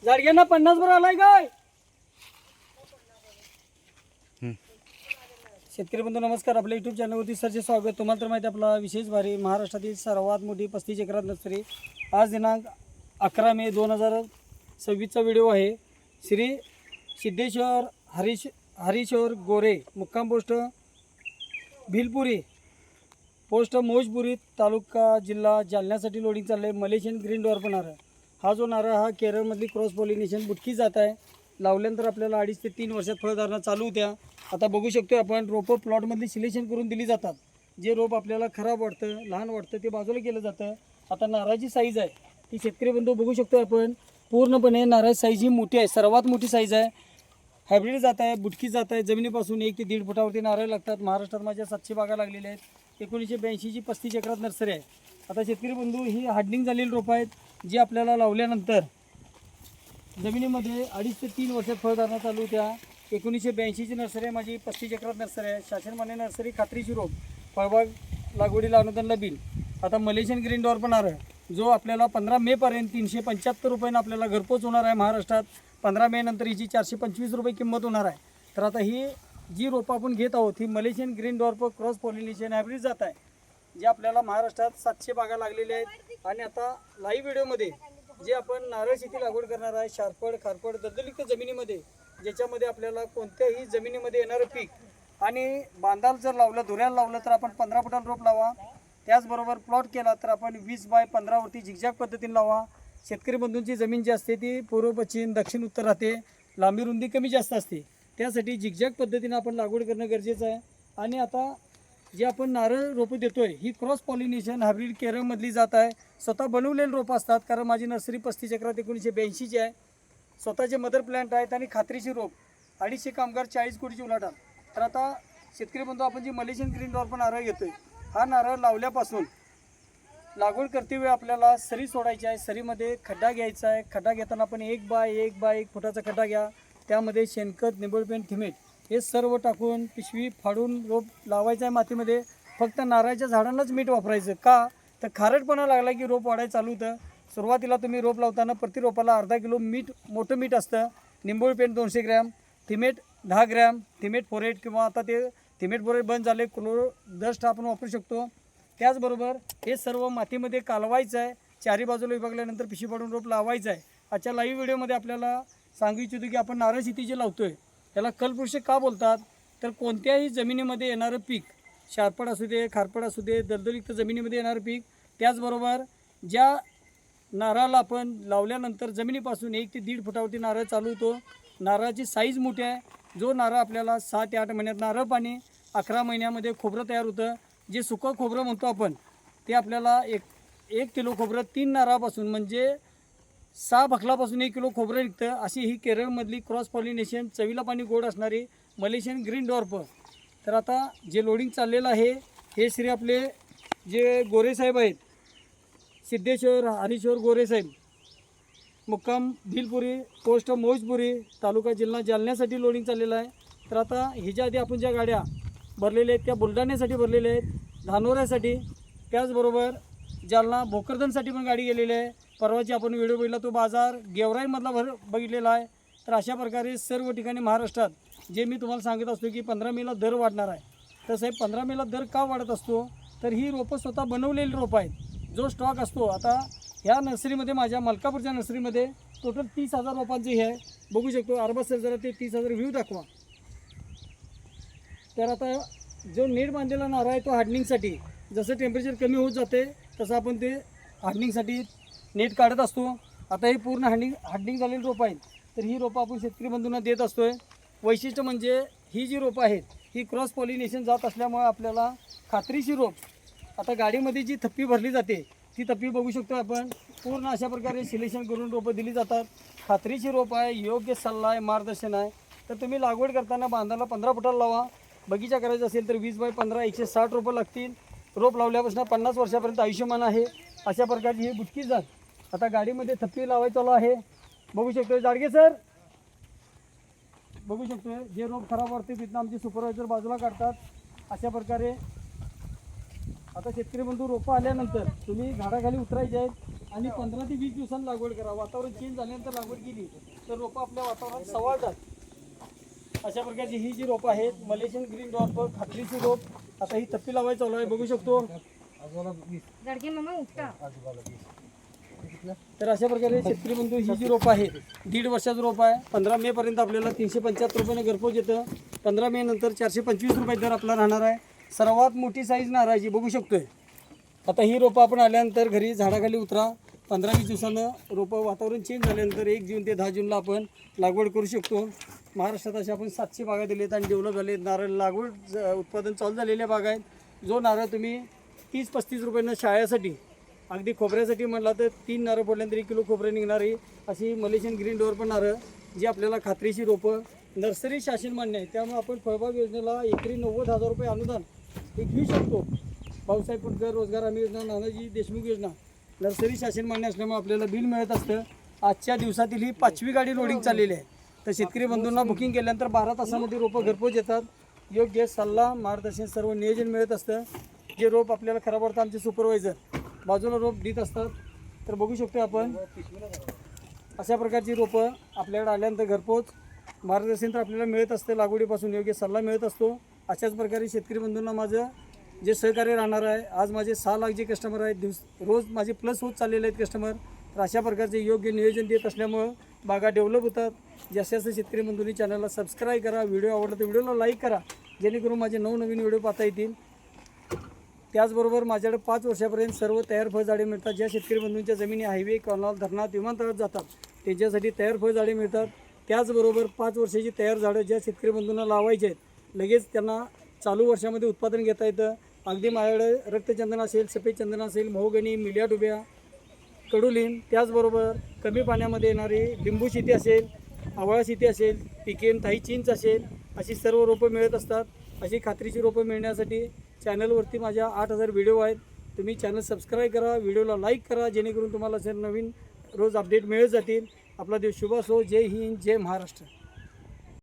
जाडग्यांना 50 वर आलाय काय? शेतकरी बंधू नमस्कार. आपल्या यूट्यूब चॅनलवरती सरचे स्वागत. तुम्हाला तर माहिती आपला विशेष भारी महाराष्ट्रातील सर्वात मोठी 35 एकरात नर्सरी. आज दिनांक 11 मे 2026चा व्हिडिओ आहे. श्री सिद्धेश्वर हरीश्वर गोरे, मुक्काम पोस्ट भिलपुरी, पोस्ट मौजपुरी, तालुका जिल्हा जालन्यासाठी लोडिंग चाललं आहे. मलेशियन ग्रीन डॉर्फ नारळ. हा जो नारळ हा केरळमधली क्रॉस पॉलिनेशन बुटकी जात आहे. लावल्यानंतर आपल्याला 2.5 ते 3 वर्षात फळधारणा चालू होत्या. आता बघू शकतो आपण रोपं प्लॉटमधली सिलेक्शन करून दिली जातात. जे रोप आपल्याला खराब वाटतं, लहान वाटतं, ते बाजूला केलं जातं. आता नारळाची साईज आहे ती शेतकरी बंधू बघू शकतो आपण. पूर्णपणे नारळ साईज ही मोठी आहे, सर्वात मोठी साईज आहे. हायब्रिड जात आहे, बुटकी जात आहे. जमिनीपासून 1 ते 1.5 फुटावरती नारळ लागतात. महाराष्ट्रात माझ्या 700 बागा लागलेल्या आहेत. 1982ची 35 एकरात नर्सरी आहे. आता शेतकरी बंधू ही हार्डनिंग झालेली रोपं आहेत, जी आपल्याला लावल्यानंतर जमिनीमध्ये 2.5 ते 3 वर्षात फळधारणा चालू होत्या. 1982ची नर्सरी आहे माझी, 35 एकरात नर्सरी आहे. शासनमान्य नर्सरी, खात्रीशी रोप, फळबाग लागवडीला अनुदान बिल. आता मलेशियन ग्रीन डॉर्फ नारळ जो आपल्याला 15 मे पर्यंत 375 रुपयानं आपल्याला घरपोच होणार आहे महाराष्ट्रात. 15 मे नंतर हिची 425 रुपये किंमत होणार आहे. तर आता ही जी रोपं आपण घेत आहोत ही Malaysian green dwarf cross pollination hybrid जात आहे, जे आपल्याला महाराष्ट्रात 700 बागा लागलेल्या आहेत. आणि आता लाईव्ह व्हिडिओमध्ये जे आपण नारळ शेती लागवड करणार आहे, शारपड खारपड दलदलीत जमिनीमध्ये, ज्याच्यामध्ये आपल्याला कोणत्याही जमिनीमध्ये येणारं पीक, आणि बांधाल जर लावलं, धुऱ्याला लावलं तर आपण 15 फुटाला रोप लावा. त्याचबरोबर प्लॉट केला तर आपण 20 बाय 15 वरती झिगझॅग पद्धतीने लावा. शेतकरी बंधूंची जमीन जी असते ती पूर्व पश्चिम दक्षिण उत्तर राहते, लांबी रुंदी कमी जास्त असते. त्यासाठी झिगझॅग पद्धतीने आपण लागवड करणं गरजेचं आहे. आणि आता जे आपण नारळ रोपं देतोय ही क्रॉस पॉलिनेशन हायब्रिड केरळमधली जात आहे. स्वतः बनवलेली रोपं असतात, कारण माझी नर्सरी 35 एकरात 1982ची आहे. स्वतःचे मदर प्लॅन्ट आहेत आणि खात्रीशी रोप, 250 कामगार, 40 कोटीची उलाढाल. तर आता शेतकरी बंधू आपण जी मलेशियन ग्रीन डॉर्फ नारळ घेतोय, हा नारळ लावल्यापासून लागवड करतेवेळी आपल्याला सरी सोडायची आहे. सरीमध्ये खड्डा घ्यायचा आहे. खड्डा घेताना आपण 1 बाय 1 फुटाचा खड्डा घ्या. त्यामध्ये शेणखत, निंबोळपेंड, थिमेट हे सर्व टाकून पिशवी फाडून रोप लावायचं आहे मातीमध्ये. फक्त नारळाच्या झाडांनाच मीठ वापरायचं. का तर खारटपणा लागला की रोप वाढायला चालू होतं. सुरुवातीला तुम्ही रोप लावताना प्रति रोपाला अर्धा किलो मीठ, मोठं मीठ असतं. निंबोळपेंड 200 ग्रॅम, थिमेट 10 ग्रॅम, थिमेट फोरेट, किंवा आता ते थिमेट फोरेट बंद झाले, क्लोरो डस्ट आपण वापरू शकतो. त्याचबरोबर हे सर्व मातीमध्ये कालवायचं आहे. चारी बाजूला विभागल्यानंतर पिशवी पाडून रोप लावायचं आहे. आजच्या लाईव्ह व्हिडिओमध्ये आपल्याला सांगू इच्छितो की आपण नारळ शेती जे लावतोय त्याला कलपुरुष का बोलतात, तर कोणत्याही जमिनीमध्ये येणारं पीक, शारपड असू दे, खारपड असू दे, दलदलीत जमिनीमध्ये येणारं पीक. त्याचबरोबर ज्या नारळाला आपण लावल्यानंतर जमिनीपासून 1 ते 1.5 फुटावरती नारळ चालू होतो. नारळाची साईज मोठी आहे. जो नारळ आपल्याला 6 ते 8 महिन्यात नारळ पाणी, 11 महिन्यामध्ये खोबरं तयार होतं. जे सुकं खोबरं म्हणतो आपण, ते आपल्याला 1 किलो खोबरं 3 नारळापासून, म्हणजे 6 बखलापासून 1 किलो खोबरं निघतं. अशी ही केरळमधली क्रॉस पॉलिनेशन, चवीला पाणी गोड असणारी मलेशियन ग्रीन डॉर्फ. तर आता जे लोडिंग चाललेलं आहे हे श्री आपले जे गोरेसाहेब आहेत, सिद्धेश्वर हरीश्वर गोरेसाहेब, मुक्काम भिलपुरी, पोस्ट मौजपुरी, तालुका जिल्हा जालन्यासाठी लोडिंग चाललेलं आहे. तर आता ह्याच्या आधी आपण ज्या गाड्या भरलेल्या आहेत त्या बुलढाण्यासाठी भरलेल्या आहेत, धानोऱ्यासाठी, त्याचबरोबर जालना भोकरदनसाठी पण गाडी गेलेली आहे. परवाची आपण व्हिडिओ बघितला तो बाजार गेवराईमधला बघितलेला आहे. तर अशा प्रकारे सर्व ठिकाणी महाराष्ट्रात जे मी तुम्हाला सांगत असतो की 15 मेला दर वाढणार आहे. तर साहेब 15 मेला दर का वाढत असतो, तर ही रोपं स्वतः बनवलेली रोपं आहेत. जो स्टॉक असतो, आता ह्या नर्सरीमध्ये, माझ्या मलकापूरच्या नर्सरीमध्ये टोटल 30,000 रोपांचं हे आहे. बघू शकतो अरबा सर, जरा ते 30,000 व्ह्यू दाखवा. तर आता जो नेट बांधलेला नारळ आहे तो हार्डनिंगसाठी, जसं टेम्परेचर कमी होत जाते तसं आपण ते हार्डनिंगसाठी नेट काढत असतो. आता ही पूर्ण हार्डनिंग झालेली रोपं आहेत. तर ही रोपं आपण शेतकरी बंधूंना देत असतो आहे. वैशिष्ट्य म्हणजे ही जी रोपं आहेत ही क्रॉस पॉलिनेशन जात असल्यामुळे आपल्याला खात्रीशी रोप, आता गाडीमध्ये जी थप्पी भरली जाते ती थप्पी बघू शकतो आपण. पूर्ण अशा प्रकारे सिलेक्शन करून रोपं दिली जातात. खात्रीची रोप आहे, योग्य सल्ला आहे, मार्गदर्शन आहे. तर तुम्ही लागवड करताना बांधाला 15 फुटाला लावा. बगीचा करायचा असेल तर 20 बाय 15 160 रोपं लागतील. रोप लावल्यापासून 50 वर्षापर्यंत आयुष्यमान आहे. अशा प्रकारची ही बुटकी जात आता गाडीमध्ये थप्पी लावायचं चालू आहे. बघू शकतो जाडगे सर, बघू शकतो जे रोप खराब वाटते तिथनं आमचे सुपरवायझर बाजूला काढतात. अशा प्रकारे आता शेतकरी बंधू रोपं आल्यानंतर तुम्ही झाडाखाली उतरायचे आहेत आणि 15 ते 20 दिवसांनी लागवड करा. वातावरण चेंज झाल्यानंतर लागवड केली तर रोपं आपल्या वातावरणात सवाळतात. अशा प्रकारची ही जी रोपं आहेत मलेशियन ग्रीन डॉर्फ खात्रीची रोप. आता ही तप्पी लावायची चालू आहे, बघू शकतो. तर अशा प्रकारे शेतकरी बंधू ही जी रोप आहे 1.5 वर्षाचं रोप आहे. 15 मे पर्यंत आपल्याला 375 रुपयाने घरपोच येतं. 15 मे नंतर 425 रुपये दर आपला राहणार आहे. सर्वात मोठी साईज नारळाची बघू शकतोय. आता ही रोपं आपण आल्यानंतर घरी झाडाखाली उतरा. 15-20 दिवसानं रोपं वातावरण चेंज झाल्यानंतर 1 जून ते 10 जूनला आपण लागवड करू शकतो. महाराष्ट्रात अशा आपण 700 बागा दिलेत आणि डेव्हलप झाले. नारळ लागवड उत्पादन चालू झालेल्या बागा आहेत. जो नारळ तुम्ही 30-35 रुपयानं शाळेसाठी अगदी खोबऱ्यासाठी म्हटला तर 3 नारळ फोडल्यानंतर 1 किलो खोबरं निघणारी अशी मलेशियन ग्रीन डोअर पण नारळ जी आपल्याला खात्रीची रोपं नर्सरी शासन मान्य आहे. त्यामुळे आपण फळबाग योजनेला एकरी 90,000 रुपये अनुदान हे घेऊ शकतो. भाऊसाहेब फुटकर रोजगार हमी योजना, नानाजी देशमुख योजना नर्सरी शासन मान्य असल्यामुळे आपल्याला बिल मिळत असतं. आजच्या दिवसातील ही 5वी गाडी लोडिंग चाललेली आहे. तर शेतकरी बंधूंना बुकिंग केल्यानंतर 12 तासामध्ये रोपं घरपोच येतात. योग्य सल्ला मार्गदर्शन सर्व नियोजन मिळत असतं. जे रोप आपल्याला खराब वाटतं आमचे सुपरवायझर बाजूला रोप देत असतात. तर बघू शकतो आपण अशा प्रकारची रोपं आपल्याकडे आल्यानंतर घरपोच मार्गदर्शन तर आपल्याला मिळत असतं. लागवडीपासून योग्य सल्ला मिळत असतो. अशाच प्रकारे शेतकरी बंधूंना माझं जे सहकार्य राहणार आहे. आज माझे 6 लाख जे कस्टमर आहेत रोज माझे प्लस होत चाललेले आहेत कस्टमर. तर अशा प्रकारचे योग्य नियोजन देत असल्यामुळं बागा डेव्हलप होतात. जास्तीत जास्त शेतकरी बंधूंनी चॅनलला सबस्क्राईब करा. व्हिडिओ आवडला तर व्हिडिओला लाईक करा जेणेकरून माझे नवनवीन व्हिडिओ पाहता येतील. त्याचबरोबर माझ्याकडे 5 वर्षापर्यंत सर्व तयार फळझाडे मिळतात. ज्या शेतकरी बंधूंच्या जमिनी हायवे कॉर्नर धरणात विमानतळात जातात त्यांच्यासाठी तयार फळझाडे मिळतात. त्याचबरोबर 5 वर्षाची तयार झाडं ज्या शेतकरी बंधूंना लावायचे आहेत लगेच त्यांना चालू वर्षामध्ये उत्पादन घेता येतं. अगदी माझ्याकडे रक्तचंदन असेल, सफेद चंदन असेल, महोगनी, मिलिया डुबिया, कडुलिंब, त्याचबरोबर कमी पाण्यामध्ये येणारी लिंबू शेती असेल, आवळा शेती असेल, पिकेम थाई चिंच असेल अशी सर्व रोपं मिळत असतात. अशी खात्रीची रोपं मिळण्यासाठी चॅनलवरती माझ्या 8,000 व्हिडिओ आहेत. तुम्ही चॅनल सबस्क्राईब करा, व्हिडिओला लाईक करा जेणेकरून तुम्हाला नवीन रोज अपडेट मिळत जातील. आपला दिवस शुभ असो. जय हिंद, जय महाराष्ट्र.